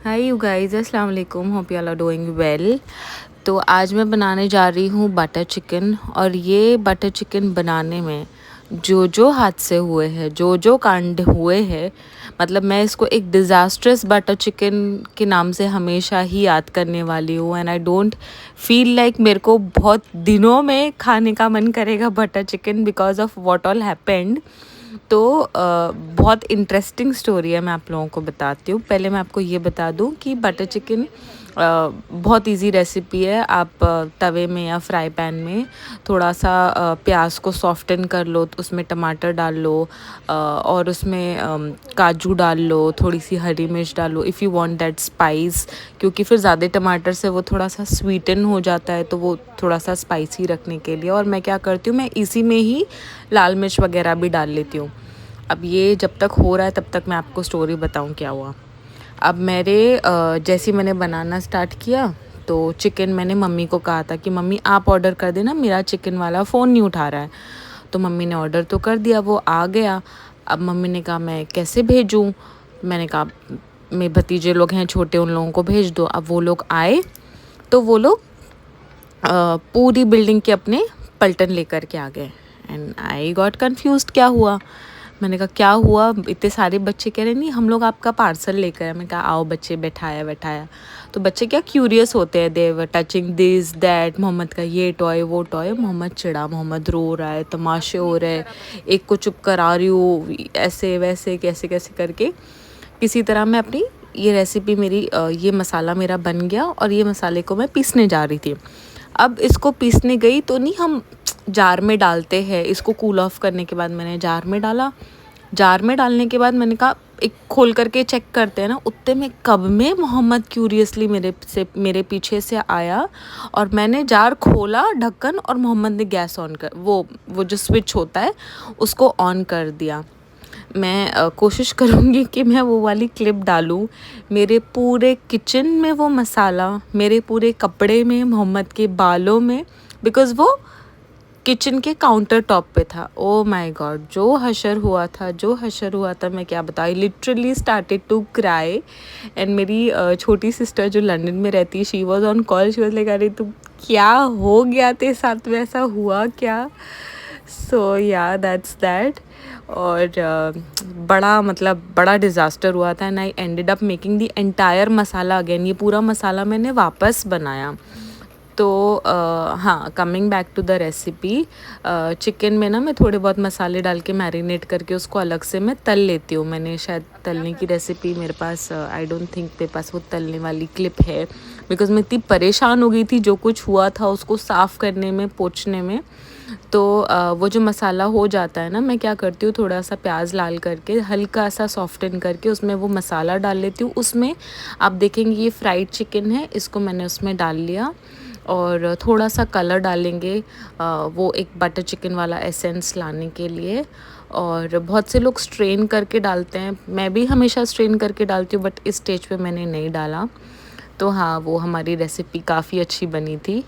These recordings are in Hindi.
हाय यू गाइस, अस्सलाम वालेकुम, hope you all are doing well. तो आज मैं बनाने जा रही हूँ बटर चिकन। और ये बटर चिकन बनाने में जो हादसे हुए हैं, जो कांड हुए हैं, मतलब मैं इसको एक डिज़ास्ट्रस बटर चिकन के नाम से हमेशा ही याद करने वाली हूँ। And I don't feel like मेरे को बहुत दिनों में खाने का मन करेगा butter chicken because of what all happened. तो बहुत इंटरेस्टिंग स्टोरी है, मैं आप लोगों को बताती हूँ। पहले मैं आपको ये बता दूँ कि बटर चिकन बहुत इजी रेसिपी है। आप तवे में या फ्राई पैन में थोड़ा सा प्याज को सॉफ्टन कर लो, तो उसमें टमाटर डाल लो और उसमें काजू डाल लो, थोड़ी सी हरी मिर्च डालो if you want that spice, क्योंकि फिर ज़्यादा टमाटर से वो थोड़ा सा स्वीटन हो जाता है, तो वो थोड़ा सा स्पाइसी रखने के लिए। और मैं क्या करती हूँ, मैं इसी में ही लाल मिर्च वगैरह भी डाल लेती हूँ। अब ये जब तक हो रहा है तब तक मैं आपको स्टोरी बताऊँ क्या हुआ। अब मेरे जैसे मैंने बनाना स्टार्ट किया तो चिकन मैंने मम्मी को कहा था कि मम्मी आप ऑर्डर कर देना, मेरा चिकन वाला फ़ोन नहीं उठा रहा है। तो मम्मी ने ऑर्डर तो कर दिया, वो आ गया। अब मम्मी ने कहा मैं कैसे भेजूँ। मैंने कहा मेरे भतीजे लोग हैं छोटे, उन लोगों को भेज दो। अब वो लोग आए तो वो लोग पूरी बिल्डिंग के अपने पलटन लेकर के आ गए। एंड आई गॉट कन्फ्यूज्ड, क्या हुआ। मैंने कहा क्या हुआ, इतने सारे बच्चे कह रहे नहीं हम लोग आपका पार्सल लेकर आए। मैंने कहा आओ बच्चे, बैठाया बैठाया। तो बच्चे क्या क्यूरियस होते हैं, दे वर टचिंग दिस दैट, मोहम्मद का ये टॉय वो टॉय। मोहम्मद चिढ़ा, मोहम्मद रो रहा है, तमाशे हो रहे हैं, एक को चुप करा रही हूँ, ऐसे वैसे कैसे कैसे करके किसी तरह मैं अपनी ये रेसिपी मेरी ये मसाला मेरा बन गया। और ये मसाले को मैं पीसने जा रही थी। अब इसको पीसने गई तो नहीं, हम जार में डालते हैं इसको, कूल ऑफ करने के बाद मैंने जार में डाला। जार में डालने के बाद मैंने कहा एक खोल करके चेक करते हैं ना, उतने में कब में मोहम्मद क्यूरियसली मेरे पीछे से आया और मैंने जार खोला ढक्कन, और मोहम्मद ने गैस ऑन कर वो जो स्विच होता है उसको ऑन कर दिया। मैं कोशिश करूँगी कि मैं वो वाली क्लिप डालूँ। मेरे पूरे किचन में वो मसाला, मेरे पूरे कपड़े में, मोहम्मद के बालों में, बिकॉज़ वो किचन के काउंटर टॉप पे था। ओ माय गॉड, जो हशर हुआ था, जो हशर हुआ था, मैं क्या बताऊँ। Literally started to cry. And मेरी छोटी सिस्टर जो लंदन में रहती है, she was on call, she was like अरे तुम क्या हो गया तेरे साथ में, ऐसा हुआ क्या। सो या दैट्स दैट। और बड़ा मतलब बड़ा डिज़ास्टर हुआ था। And I ended up making the entire masala again. ये पूरा मसाला मैंने वापस बनाया। तो हाँ, coming back to the recipe, chicken में ना मैं थोड़े बहुत मसाले डाल के मैरिनेट करके उसको अलग से मैं तल लेती हूँ। मैंने शायद तलने की रेसिपी मेरे पास, आई डोंट थिंक मेरे पास वो तलने वाली क्लिप है, बिकॉज़ मैं इतनी परेशान हो गई थी जो कुछ हुआ था उसको साफ़ करने में, पोंछने में। तो वो जो मसाला हो जाता है ना, मैं क्या करती हूँ, थोड़ा सा प्याज लाल करके हल्का सा सॉफ्टन करके उसमें वो मसाला डाल लेती हूँ। उसमें आप देखेंगे ये फ्राइड चिकन है, इसको मैंने उसमें डाल लिया। और थोड़ा सा कलर डालेंगे वो एक बटर चिकन वाला एसेंस लाने के लिए। और बहुत से लोग स्ट्रेन करके डालते हैं, मैं भी हमेशा स्ट्रेन करके डालती हूँ, बट इस स्टेज पे मैंने नहीं डाला। तो हाँ, वो हमारी रेसिपी काफ़ी अच्छी बनी थी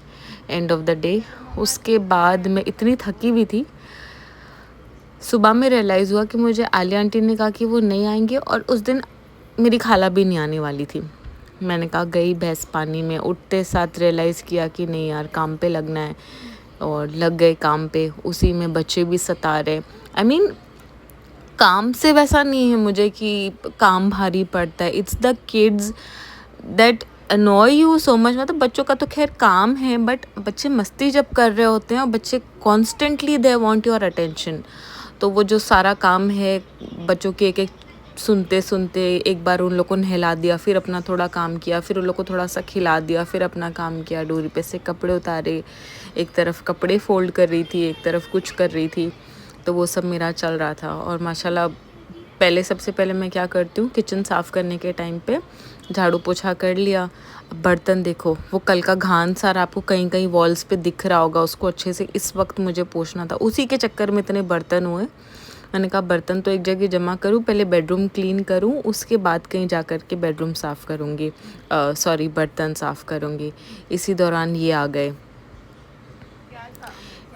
एंड ऑफ द डे। उसके बाद मैं इतनी थकी हुई थी, सुबह में रियलाइज़ हुआ कि मुझे आलिया आंटी ने कहा कि वो नहीं आएंगे, और उस दिन मेरी खाला भी नहीं आने वाली थी। मैंने कहा गई भैंस पानी में। उठते साथ रियलाइज़ किया कि नहीं यार, काम पे लगना है, और लग गए काम पे। उसी में बच्चे भी सता रहे। आई मीन काम से वैसा नहीं है मुझे कि काम भारी पड़ता है, it's the kids that अनॉय you so much. मतलब बच्चों का तो खैर काम है, बट बच्चे मस्ती जब कर रहे होते हैं और बच्चे constantly they want your attention, तो वो जो सारा काम है बच्चों के एक एक सुनते सुनते, एक बार उन लोग को नहला दिया, फिर अपना थोड़ा काम किया, फिर उन लोग को थोड़ा सा खिला दिया, फिर अपना काम किया, डोरी पे से कपड़े उतारे, एक तरफ कपड़े फोल्ड कर रही थी, एक तरफ कुछ कर रही थी। तो वो सब मेरा चल रहा था। और माशाल्लाह पहले, सबसे पहले मैं क्या करती हूँ, किचन साफ़ करने के टाइम पे झाड़ू पोछा कर लिया। अब बर्तन देखो, वो कल का घान सारा आपको कहीं कहीं वॉल्स पे दिख रहा होगा, उसको अच्छे से इस वक्त मुझे पोछना था। उसी के चक्कर में इतने बर्तन हुए। मैंने कहा बर्तन तो एक जगह जमा करूँ, पहले बेडरूम क्लीन करूँ, उसके बाद कहीं जा कर के बेडरूम साफ़ करूँगी, सॉरी बर्तन साफ़ करूँगी। इसी दौरान ये आ गए।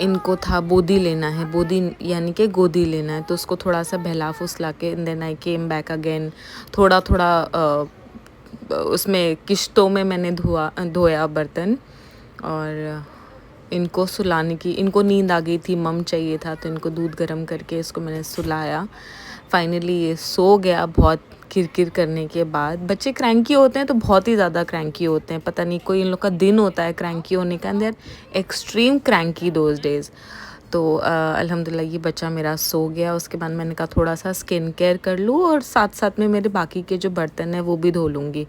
इनको था बोदी लेना है, बोदी यानी कि गोदी लेना है, तो उसको थोड़ा सा बहला फुसला के, then I came back again. थोड़ा थोड़ा उसमें किश्तों में मैंने धोया बर्तन। और इनको सुलाने की, इनको नींद आ गई थी, मम चाहिए था, तो इनको दूध गर्म करके इसको मैंने सुलाया। फाइनली ये सो गया बहुत किरकिर करने के बाद। बच्चे क्रैंकी होते हैं तो बहुत ही ज़्यादा क्रैंकी होते हैं, पता नहीं कोई इन लोग का दिन होता है क्रैंकी होने का, and they are extreme cranky those days. तो अल्हम्दुलिल्लाह ये बच्चा मेरा सो गया। उसके बाद मैंने कहा थोड़ा सा स्किन केयर कर लूँ और साथ साथ में मेरे बाकी के जो बर्तन हैं वो भी धो लूँगी।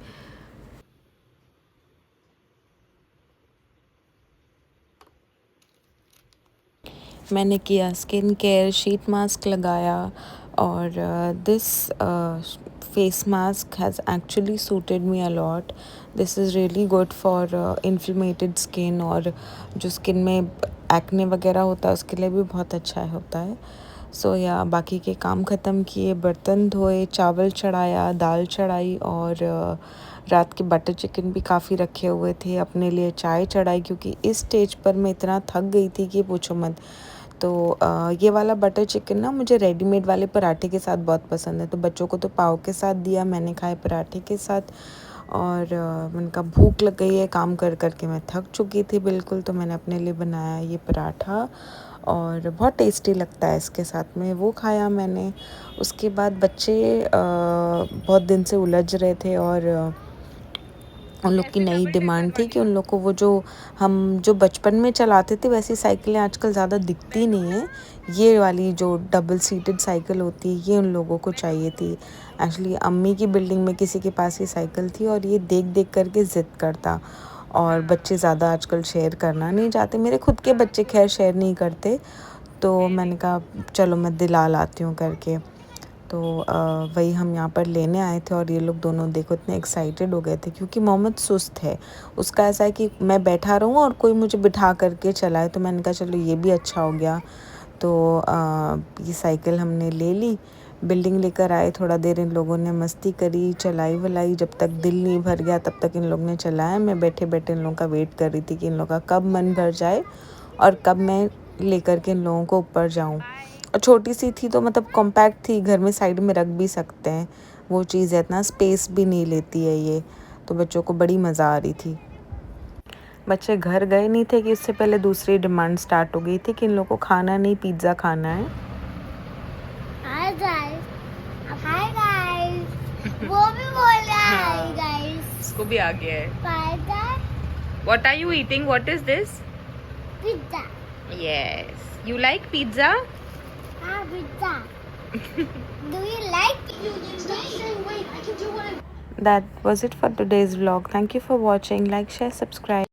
मैंने किया स्किन केयर, शीट मास्क लगाया, और this face mask has actually suited me a lot. This is really good for inflamed skin, और जो स्किन में एक्ने वगैरह होता है उसके लिए भी बहुत अच्छा होता है। सो या बाकी के काम ख़त्म किए, बर्तन धोए, चावल चढ़ाया, दाल चढ़ाई, और रात के बटर चिकन भी काफ़ी रखे हुए थे। अपने लिए चाय चढ़ाई, क्योंकि इस स्टेज पर मैं इतना थक गई थी कि पूछो मत। तो ये वाला बटर चिकन ना मुझे रेडीमेड वाले पराठे के साथ बहुत पसंद है, तो बच्चों को तो पाव के साथ दिया, मैंने खाए पराठे के साथ। और मैंने कहा भूख लग गई है, काम कर कर के मैं थक चुकी थी बिल्कुल, तो मैंने अपने लिए बनाया ये पराठा, और बहुत टेस्टी लगता है इसके साथ में, वो खाया मैंने। उसके बाद बच्चे बहुत दिन से उलझ रहे थे, और उन लोग की नई डिमांड थी कि उन लोग को वो जो बचपन में चलाते थे वैसी साइकिलें आजकल ज़्यादा दिखती नहीं है, ये वाली जो डबल सीटेड साइकिल होती है ये उन लोगों को चाहिए थी। एक्चुअली अम्मी की बिल्डिंग में किसी के पास ये साइकिल थी, और ये देख देख करके ज़िद करता। और बच्चे ज़्यादा आजकल शेयर करना नहीं चाहते, मेरे खुद के बच्चे खैर शेयर नहीं करते, तो मैंने कहा चलो मैं दिला लाती हूँ करके। तो वही हम यहाँ पर लेने आए थे, और ये लोग दोनों देखो इतने एक्साइटेड हो गए थे, क्योंकि मोहम्मद सुस्त है। उसका ऐसा है कि मैं बैठा रहूँ और कोई मुझे बिठा करके चलाए, तो मैंने कहा चलो ये भी अच्छा हो गया। तो ये साइकिल हमने ले ली, बिल्डिंग लेकर आए, थोड़ा देर इन लोगों ने मस्ती करी, चलाई वलाई, जब तक दिल नहीं भर गया तब तक इन लोग ने चलाया। मैं बैठे बैठे इन लोगों का वेट कर रही थी कि इन लोगों का कब मन भर जाए और कब मैं लेकर के इन लोगों को ऊपर जाऊँ। और छोटी सी थी तो मतलब कॉम्पैक्ट थी, घर में साइड में रख भी सकते हैं, वो चीज़ है, इतना स्पेस भी नहीं लेती है ये, तो बच्चों को बड़ी मज़ा आ रही थी। बच्चे घर गए नहीं थे कि उससे पहले दूसरी डिमांड स्टार्ट हो गई थी कि इन लोगों को खाना नहीं, पिज़्ज़ा खाना है। हाय गाइस, हाय गाइस, वो भी बोल रहा है हाय गाइस, इसको भी आ गया है। पाएगा What are you eating? What is this? Pizza. Yes. You like pizza? हाँ pizza. Do you like? That was it for today's vlog. Thank you for watching. Like, share, subscribe.